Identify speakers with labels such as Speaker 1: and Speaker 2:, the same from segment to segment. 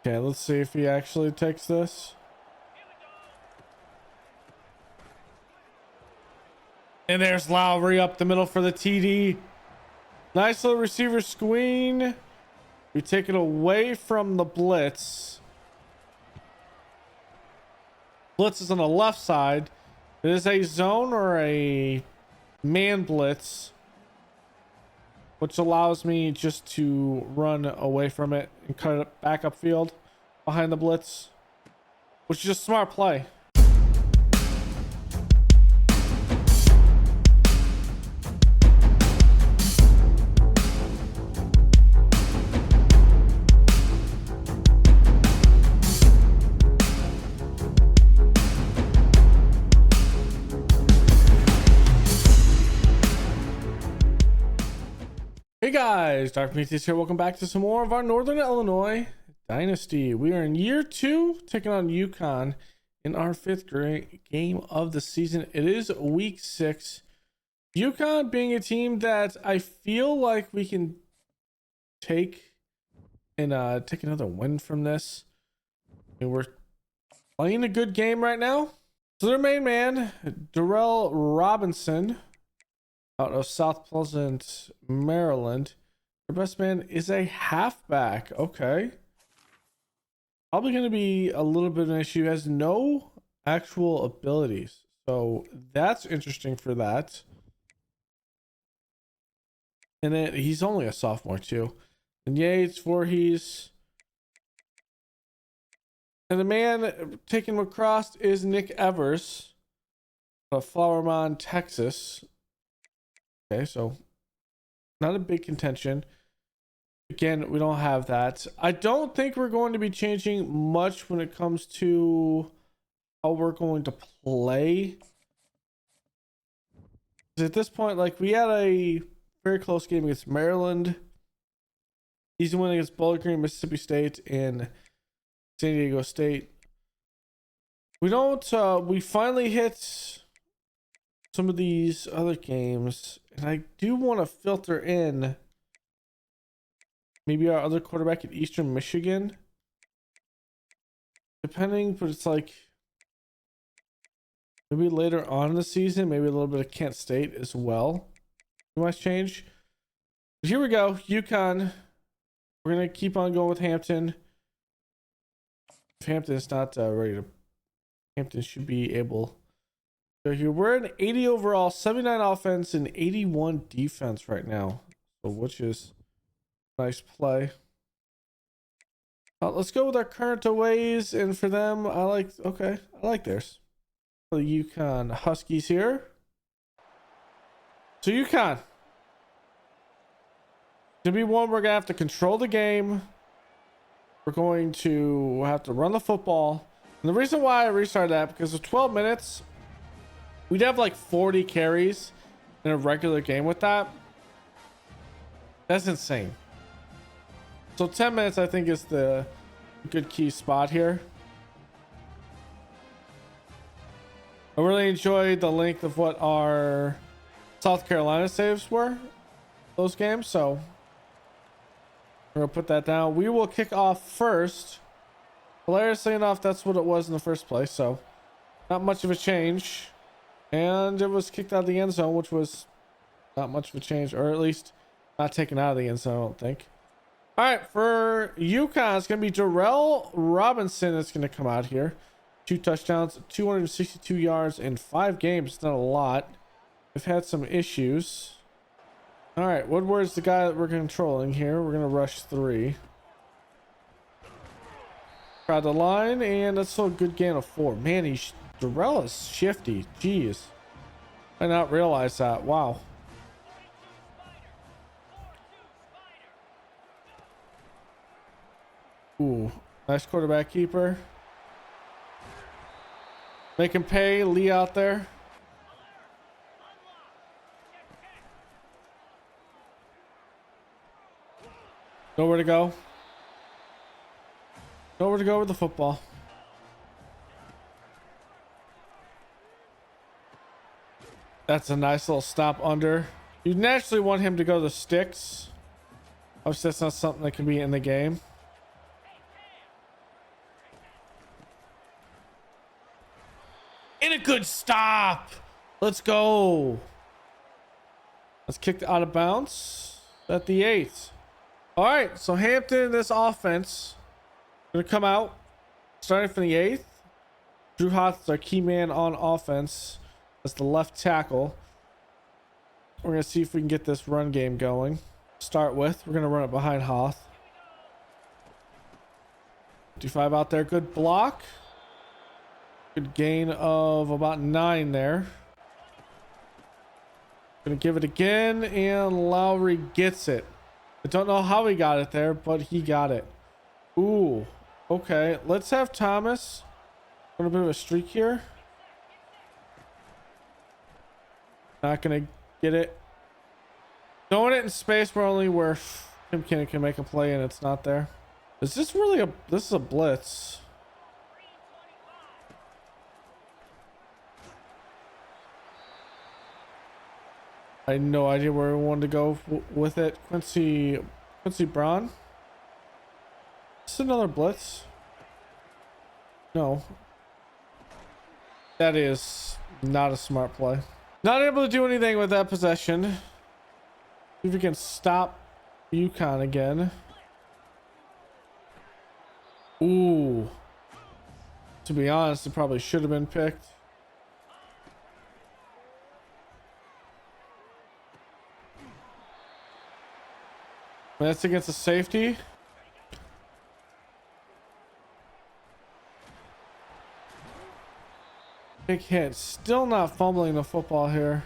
Speaker 1: Okay, let's see if he actually takes this. And there's Lowry up the middle for the TD. Nice little receiver screen. We take it away from the blitz. Blitz is on the left side. It is a zone or a man blitz, which allows me just to run away from it and cut it back upfield behind the blitz, which is just smart play. Hey guys, Dr. Meatheus here. Welcome back to some more of our Northern Illinois Dynasty. We are in year 2, taking on UConn in our 5th grade game of the season. It is week 6. UConn being a team that I feel like we can take and take another win from this. And we're playing a good game right now. So their main man, Darrell Robinson, out of South Pleasant, Maryland. Their best man is a halfback. Okay. Probably going to be a little bit of an issue. Has no actual abilities. So that's interesting for that. And then he's only a sophomore too. And Yates, Voorhees. And the man taking him across is Nick Evers of Flower Mound, Texas. Okay, so not a big contention. Again, we don't have that. I don't think we're going to be changing much when it comes to how we're going to play. At this point, like, we had a very close game against Maryland. Easy win against Bowling Green, Mississippi State, and San Diego State. We finally hit some of these other games, and I do want to filter in maybe our other quarterback at Eastern Michigan, depending, but it's like maybe later on in the season, maybe a little bit of Kent State as well. You might change. But here we go, UConn. We're gonna keep on going with Hampton. If Hampton is not ready to, Hampton should be able. So here we're an 80 overall, 79 offense, and 81 defense right now. So which is a nice play. Let's go with our current aways, and for them, I like theirs. The UConn Huskies here. So UConn. To be one, we're gonna have to control the game. We're going to have to run the football. And the reason why I restarted that, because of 12 minutes, we'd have like 40 carries in a regular game with that. That's insane. So 10 minutes, I think, is the good key spot here. I really enjoyed the length of what our South Carolina saves were, those games. So we're gonna put that down. We will kick off first. Hilariously enough, that's what it was in the first place. So not much of a change. And it was kicked out of the end zone, which was not much of a change, or at least not taken out of the end zone, I don't think. All right, for UConn, it's going to be Darrell Robinson that's going to come out here. 2 touchdowns, 262 yards in 5 games. It's not a lot. We've had some issues. All right, Woodward's the guy that we're controlling here. We're going to rush 3. Crowd the line, and that's still a good gain of 4. Man, Darrell is shifty. Jeez. I did not realize that. Wow. Ooh, nice quarterback keeper. Make him pay. Lee out there. Nowhere to go. Nowhere to go with the football. That's a nice little stop under. You naturally want him to go to the sticks. Obviously, that's not something that can be in the game. And a good stop. Let's go. Let's kick out of bounds at the 8. All right, so Hampton, this offense, gonna come out starting from the 8th. Drew Hoth's our key man on offense as the left tackle. We're gonna see if we can get this run game going. Start with, we're gonna run it behind Hoth. 55 out there, good block. Good gain of about 9 there. Gonna give it again, and Lowry gets it. I don't know how he got it there, but he got it. Ooh, okay. Let's have Thomas. A little bit of a streak here. Not gonna get it. Throwing it in space where only where Tim Kenny can make a play, and it's not there. Is this really a... This is a blitz. I had no idea where we wanted to go with it. Quincy Braun. Is this another blitz? No. That is not a smart play. Not able to do anything with that possession. See if we can stop UConn again. Ooh. To be honest, it probably should have been picked. That's against the safety. Big hit. Still not fumbling the football here.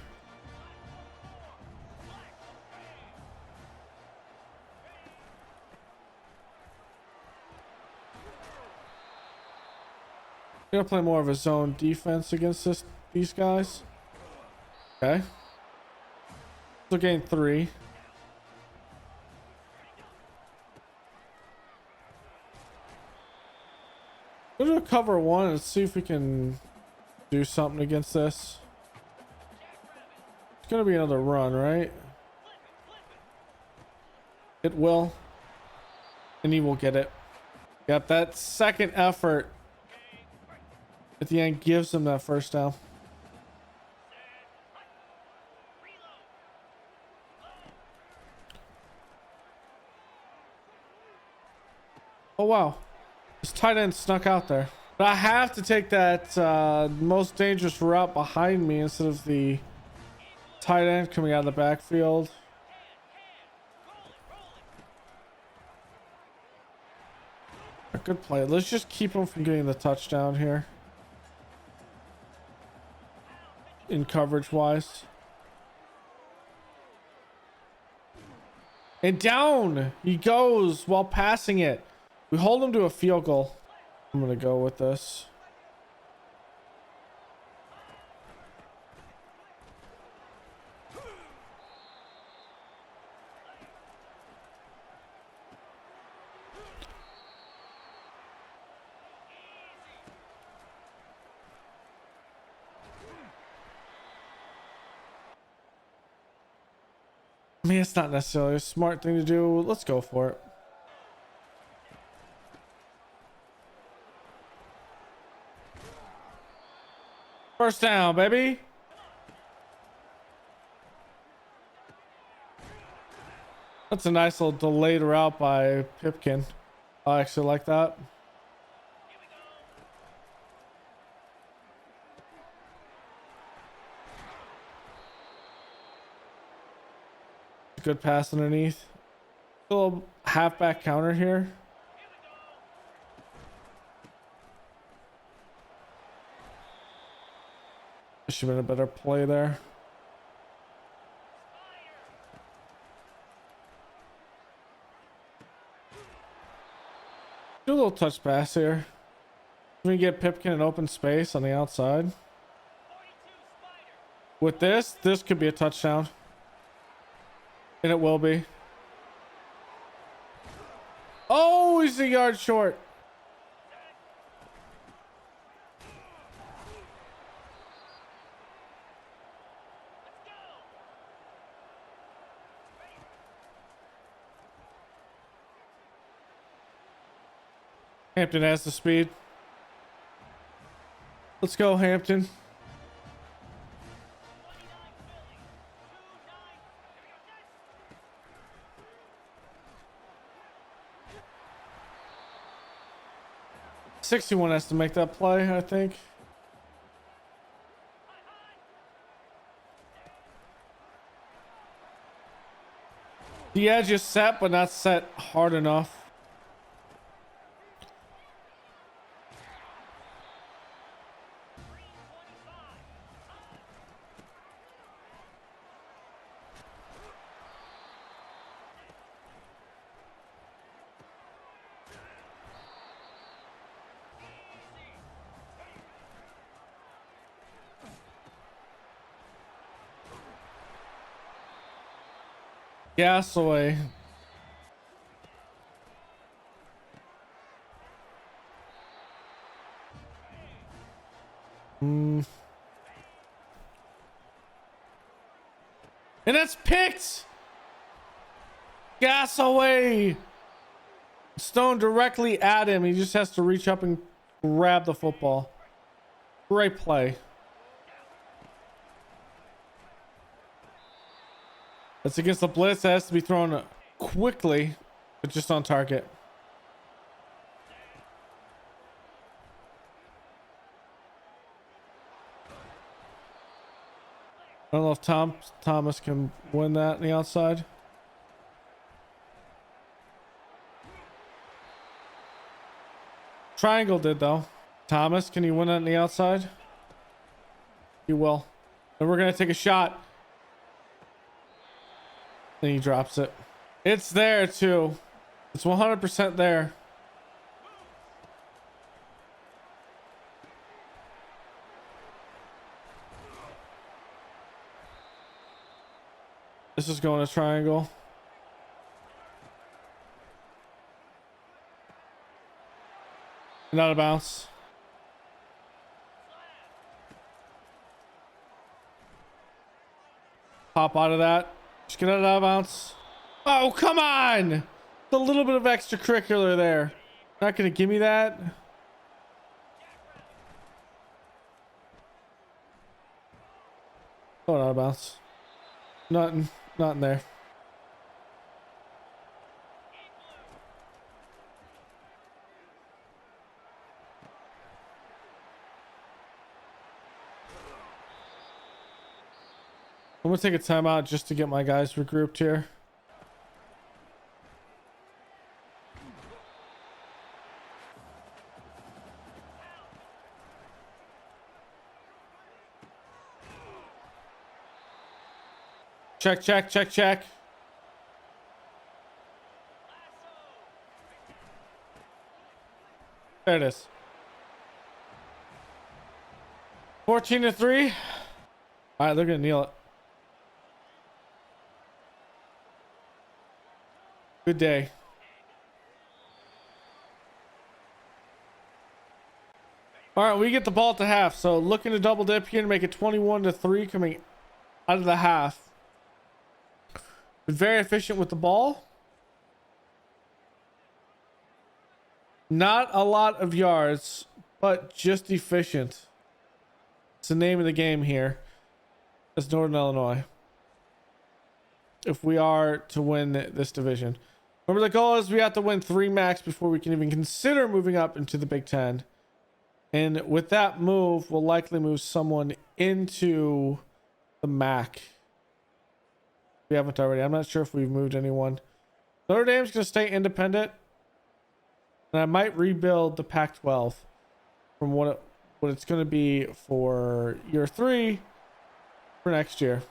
Speaker 1: Gonna play more of a zone defense against these guys. Okay. Still gain 3. Go to cover 1 and see if we can do something against this. It's gonna be another run, right? It will. And he will get it. Yep, that second effort at the end gives him that first down. Oh wow. This tight end snuck out there. But I have to take that most dangerous route behind me instead of the tight end coming out of the backfield. A good play. Let's just keep him from getting the touchdown here. In coverage wise. And down he goes while passing it. We hold him to a field goal. I'm gonna go with this. I mean, it's not necessarily a smart thing to do. Let's go for it. First down, baby. That's a nice little delayed route by Pipkin. I actually like that. Good pass underneath. A little halfback counter here. Should have been a better play there. Do a little touch pass here. We get Pipkin in open space on the outside. With this could be a touchdown. And it will be. Oh, he's a yard short. Hampton has the speed. Let's go, Hampton. 61 has to make that play, I think. The edge is set, but not set hard enough. Gas away. And that's picked. Gas away. Stone directly at him. He just has to reach up and grab the football. Great play. That's against the blitz. That has to be thrown quickly, but just on target. I don't know if Thomas can win that on the outside. Triangle did though. Thomas, can you win it on the outside? You will. And we're gonna take a shot. And he drops it. It's there too. It's 100% there. This is going to triangle. Not a bounce. Pop out of that. Just get out of bounds. Oh, come on. It's a little bit of extracurricular there. Not going to give me that. Oh, out of bounds. Nothing. Not in there. I'm gonna take a timeout just to get my guys regrouped here. Check, check, check, check. There it is. 14-3. All right, they're gonna kneel it. Good day. All right, we get the ball at the half. So looking to double dip here to make it 21-3 coming out of the half. Been very efficient with the ball. Not a lot of yards, but just efficient. It's the name of the game here. It's Northern Illinois. If we are to win this division. Remember, the goal is we have to win 3 max before we can even consider moving up into the Big Ten. And with that move, we'll likely move someone into the MAC. We haven't already. I'm not sure if we've moved anyone. Notre Dame's going to stay independent. And I might rebuild the Pac-12 from what it's going to be for year 3 for next year.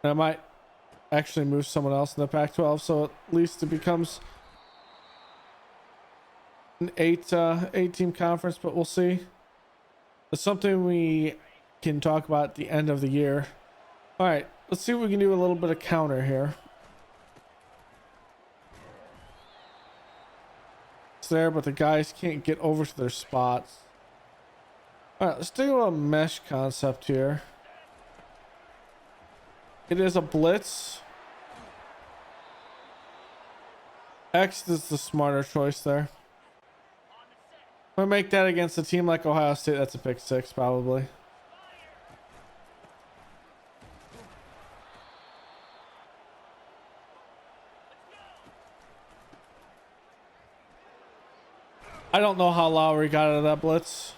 Speaker 1: And I might actually move someone else in the Pac-12 so at least it becomes an 8-team conference, but we'll see. It's something we can talk about at the end of the year. All right, let's see if we can do a little bit of counter here. It's there, but the guys can't get over to their spots. All right, let's do a mesh concept here. It is a blitz. X is the smarter choice there. I'm gonna make that against a team like Ohio State. That's a pick 6 probably. I don't know how Lowry got out of that blitz.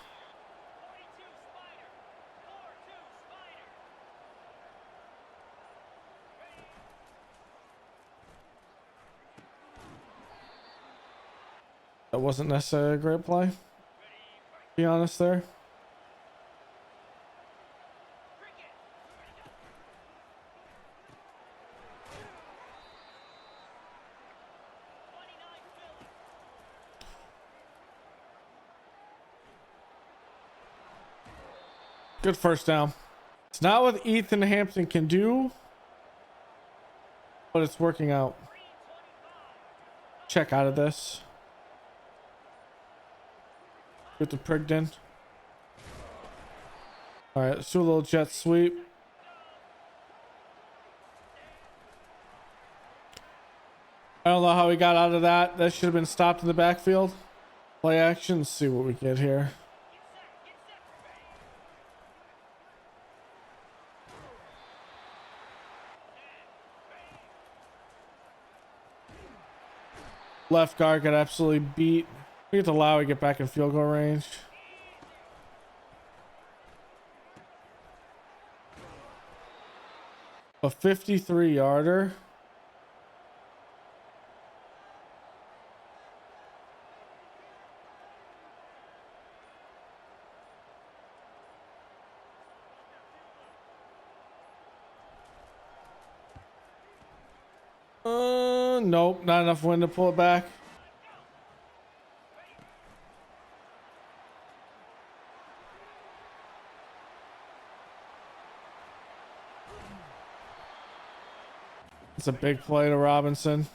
Speaker 1: That wasn't necessarily a great play, to be honest there. Good first down. It's not what Ethan Hampton can do, but it's working out. Check out of this. Get the Prigden. All right, let's do a little jet sweep. I don't know how he got out of that. That should have been stopped in the backfield. Play action. Let's see what we get here. Left guard got absolutely beat. We get to Lowry get back in field goal range. A 53-yarder. Nope, not enough wind to pull it back. It's a big play to Robinson.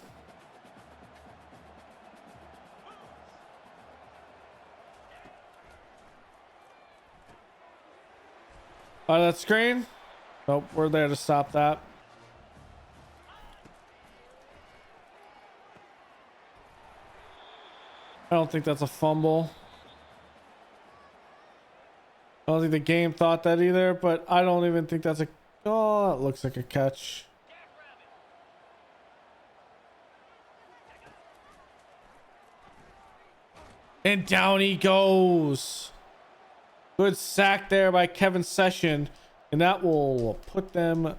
Speaker 1: That screen? Nope, we're there to stop that. I don't think that's a fumble. I don't think the game thought that either, but I don't even think that's a... Oh, it looks like a catch. And down he goes. Good sack there by Kevin Session. And that will put them...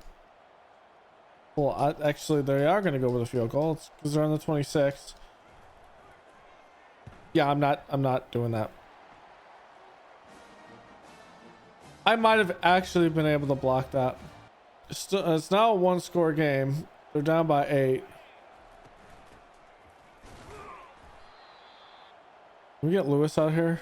Speaker 1: Well, actually, they are going to go with a field goal because they're on the 26th. Yeah, I'm not doing that. I might have actually been able to block that. It's now a one-score game. They're down by 8. Can we get Lewis out here?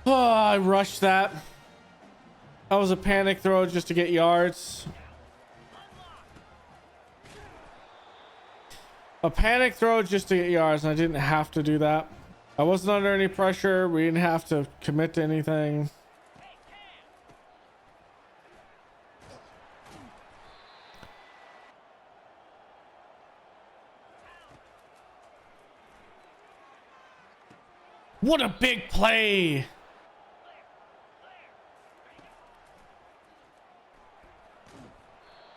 Speaker 1: Oh, I rushed that. That was a panic throw just to get yards. A panic throw just to get yards, and I didn't have to do that. I wasn't under any pressure. We didn't have to commit to anything. What a big play!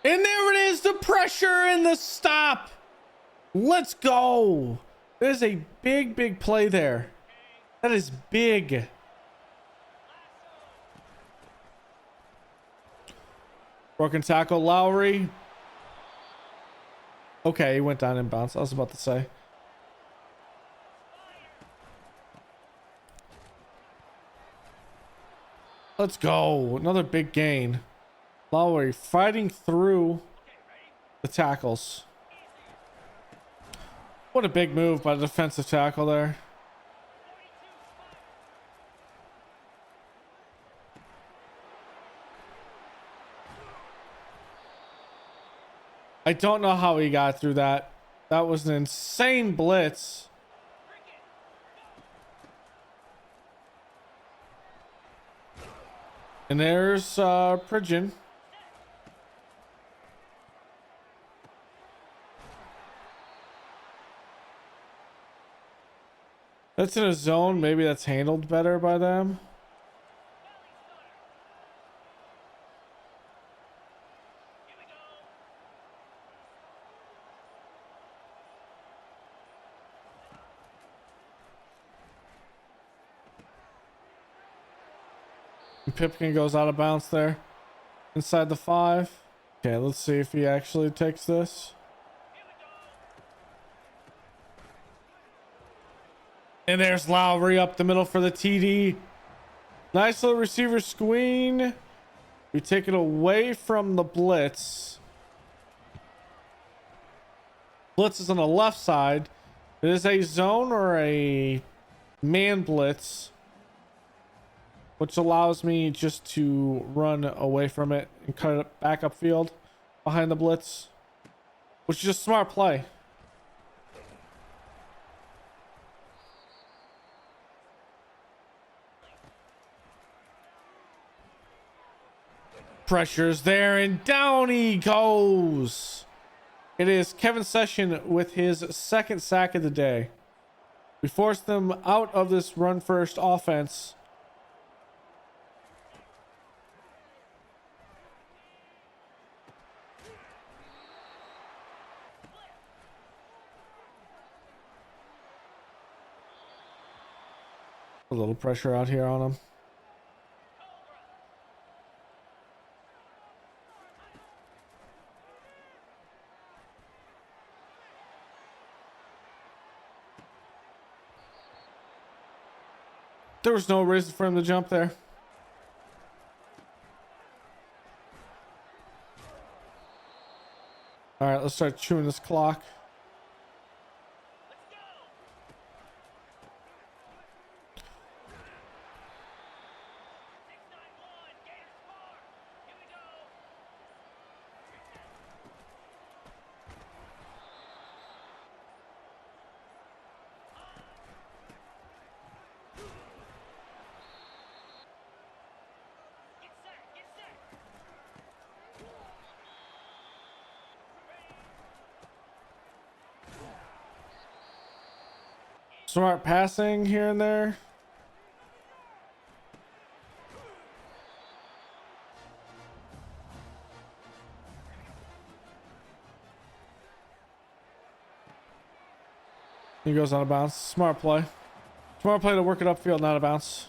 Speaker 1: And there it is, the pressure and the stop. Let's go. There's a big play there. That is big. Broken tackle, Lowry. Okay, he went down in bounds. I was about to say. Let's go. Another big gain. Lowry fighting through the tackles. What a big move by the defensive tackle there. I don't know how he got through that. That was an insane blitz. And there's Pridgeon. That's in a zone. Maybe that's handled better by them. And Pipkin goes out of bounds there. Inside the 5. Okay, let's see if he actually takes this. And there's Lowry up the middle for the TD. Nice little receiver screen. We take it away from the blitz. Blitz is on the left side. It is a zone or a man blitz, which allows me just to run away from it and cut it back upfield behind the blitz, which is just smart play. Pressure's there and down he goes. It is Kevin Session with his second sack of the day. We forced them out of this run first offense. A little pressure out here on him. There was no reason for him to jump there. All right, let's start chewing this clock. Smart passing here and there. He goes out of bounds. Smart play. Smart play to work it upfield, not out of bounds.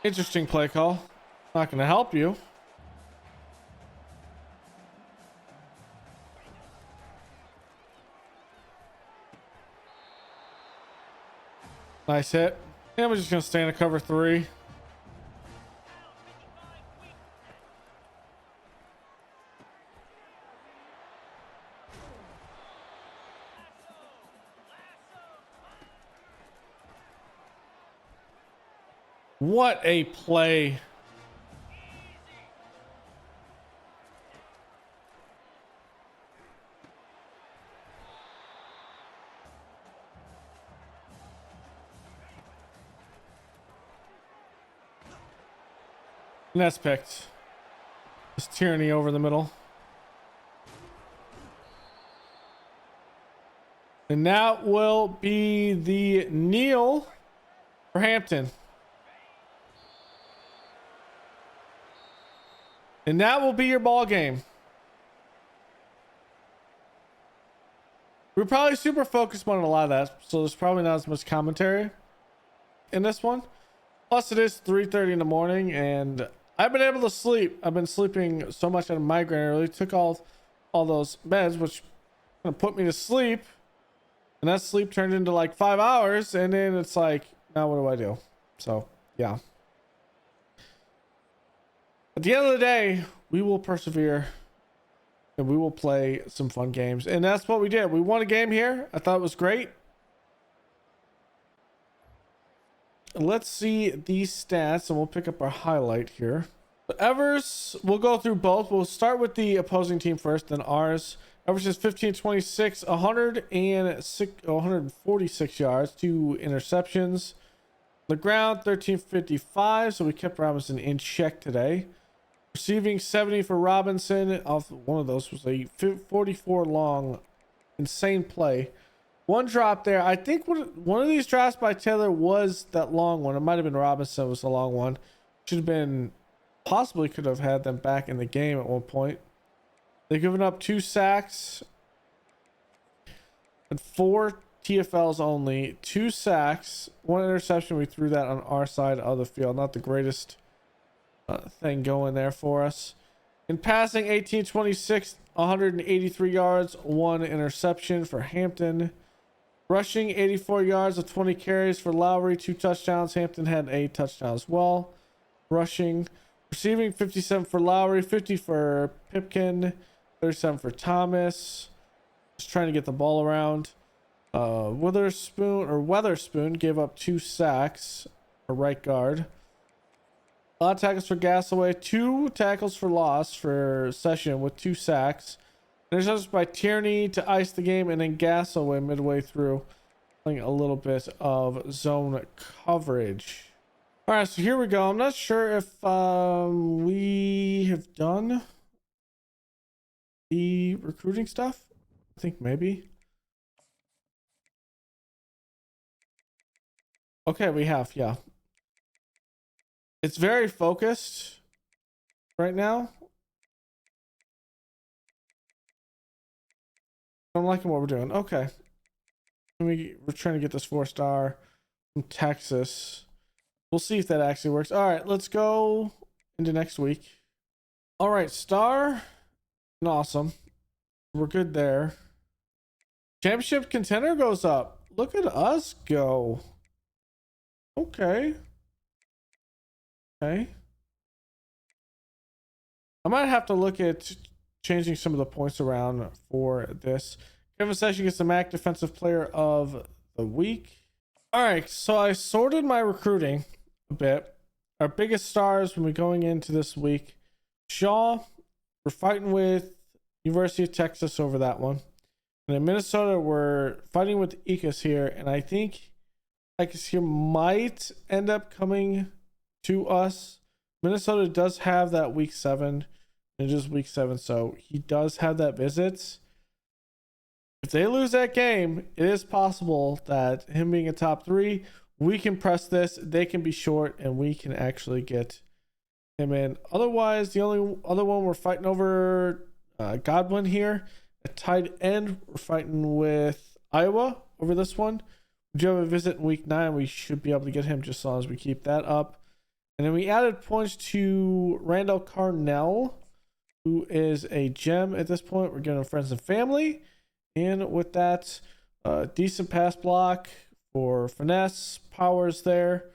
Speaker 1: Interesting play call. Not going to help you. Nice hit. Yeah, we're just going to stay in a cover 3. What a play. And that's picked. Just tyranny over the middle. And that will be the kneel for Hampton. And that will be your ball game. We're probably super focused on a lot of that, so there's probably not as much commentary in this one. Plus, it is 3:30 in the morning, and I've been able to sleep. I've been sleeping so much on a migraine. I really took all those meds, which kind of put me to sleep. And that sleep turned into like 5 hours, and then it's like, now what do I do? So, yeah. At the end of the day, we will persevere and we will play some fun games. And that's what we did. We won a game here. I thought it was great. Let's see these stats and we'll pick up our highlight here. Evers, we'll go through both. We'll start with the opposing team first, then ours. Evers is 15-26, 146 yards, 2 interceptions. The ground, 1355, so we kept Robinson in check today. Receiving 70 for Robinson. Off one of those was a 44 long, insane play. One drop there. I think one of these drops by Taylor was that long one. It might have been Robinson was the long one. Should have been, possibly could have had them back in the game at one point. They've given up 2 sacks. and 4 TFLs only, 2 sacks, 1 interception. We threw that on our side of the field. Not the greatest thing going there for us. In passing, 18-26, 183 yards, 1 interception for Hampton. Rushing, 84 yards with 20 carries for Lowry, 2 touchdowns. Hampton had a touchdown as well. Rushing, receiving, 57 for Lowry, 50 for Pipkin, 37 for Thomas. Just trying to get the ball around. Weatherspoon gave up 2 sacks for right guard. A lot of tackles for Gasaway, 2 tackles for loss for Session with 2 sacks. Interceptions by Tierney to ice the game, and then Gasaway midway through playing a little bit of zone coverage. All right, so here we go. I'm not sure if we have done the recruiting stuff. I think maybe. Okay, we have, yeah. It's very focused right now. I'm liking what we're doing. Okay. We're trying to get this 4-star from Texas. We'll see if that actually works. All right, let's go into next week. All right, star and awesome. We're good there. Championship contender goes up. Look at us go. Okay. Okay. I might have to look at changing some of the points around for this. Kevin Session gets the MAC Defensive Player of the Week. All right, so I sorted my recruiting a bit. Our biggest stars when we're going into this week. Shaw, we're fighting with University of Texas over that one. And in Minnesota, we're fighting with Icus here. And I think Icus here might end up coming to us. Minnesota does have that week 7. It is week 7, so he does have that visit. If they lose that game, it is possible that him being a top 3, we can press this. They can be short, and we can actually get him in. Otherwise, the only other one we're fighting over Godwin here. At tight end, we're fighting with Iowa over this one. We do have a visit in week 9. We should be able to get him just as long as we keep that up. And then we added points to Randall Carnell, who is a gem at this point. We're getting friends and family. And with that, decent pass block for finesse, powers there.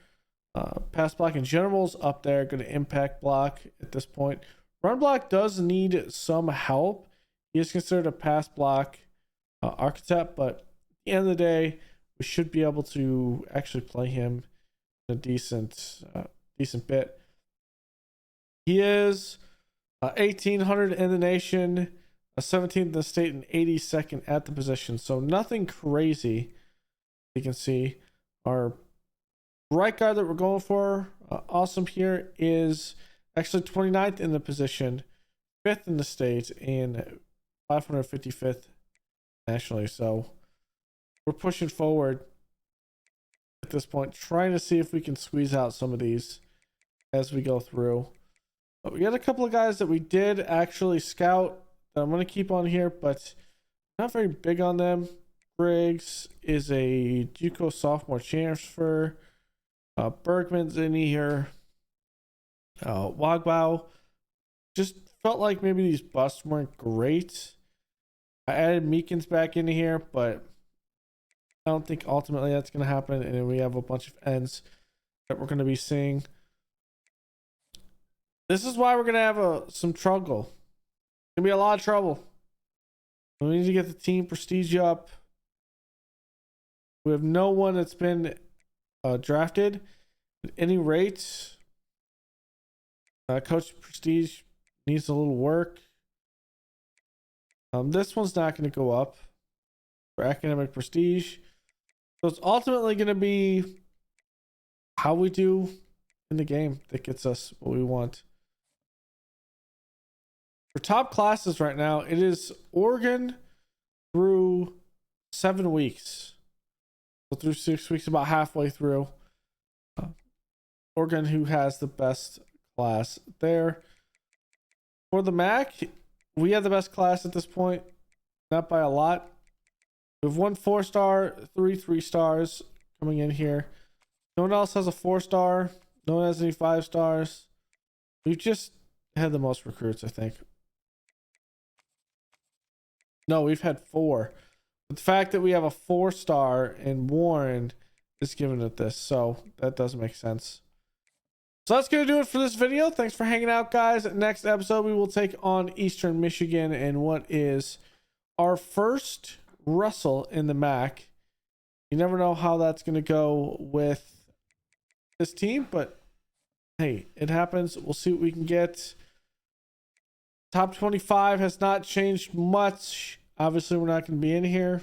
Speaker 1: Pass block in general's up there. Going to impact block at this point. Run block does need some help. He is considered a pass block archetype, but at the end of the day, we should be able to actually play him in a decent bit. He is 1800 in the nation, 17th in the state, and 82nd at the position. So nothing crazy. You can see our right guard that we're going for, awesome here, is actually 29th in the position, 5th in the state, and 555th nationally. So we're pushing forward at this point, trying to see if we can squeeze out some of these as we go through. But we got a couple of guys that we did actually scout that I'm going to keep on here, but not very big on them. Briggs is a JUCO sophomore transfer. Bergman's in here. Wagbao. Just felt like maybe these busts weren't great. I added Meekins back into here, but I don't think ultimately that's going to happen. And then we have a bunch of ends that we're going to be seeing. This is why we're going to have some trouble. It's going to be a lot of trouble. We need to get the team prestige up. We have no one that's been drafted at any rate. Coach prestige needs a little work. This one's not going to go up for academic prestige. So it's ultimately going to be how we do in the game that gets us what we want. For top classes right now, it is Oregon through 7 weeks. So through 6 weeks, about halfway through. Oregon, who has the best class there. For the MAC, we have the best class at this point. Not by a lot. We have 1 4-star, 3 3-stars coming in here. No one else has a 4-star. No one has any 5 stars. We've just had the most recruits, I think. No, we've had 4. But the fact that we have a 4-star and Warren is giving it this, so that doesn't make sense. So that's going to do it for this video. Thanks for hanging out, guys. Next episode, we will take on Eastern Michigan and what is our first Russell in the MAC. You never know how that's going to go with this team, but hey, it happens. We'll see what we can get. Top 25 has not changed much. Obviously, we're not going to be in here.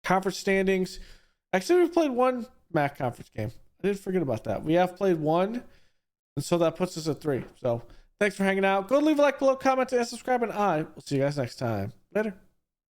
Speaker 1: Conference standings. Actually, we've played 1 MAC conference game. I didn't forget about that. We have played 1, and so that puts us at 3. So thanks for hanging out. Go leave a like below, comment, and subscribe, and I will see you guys next time. Later.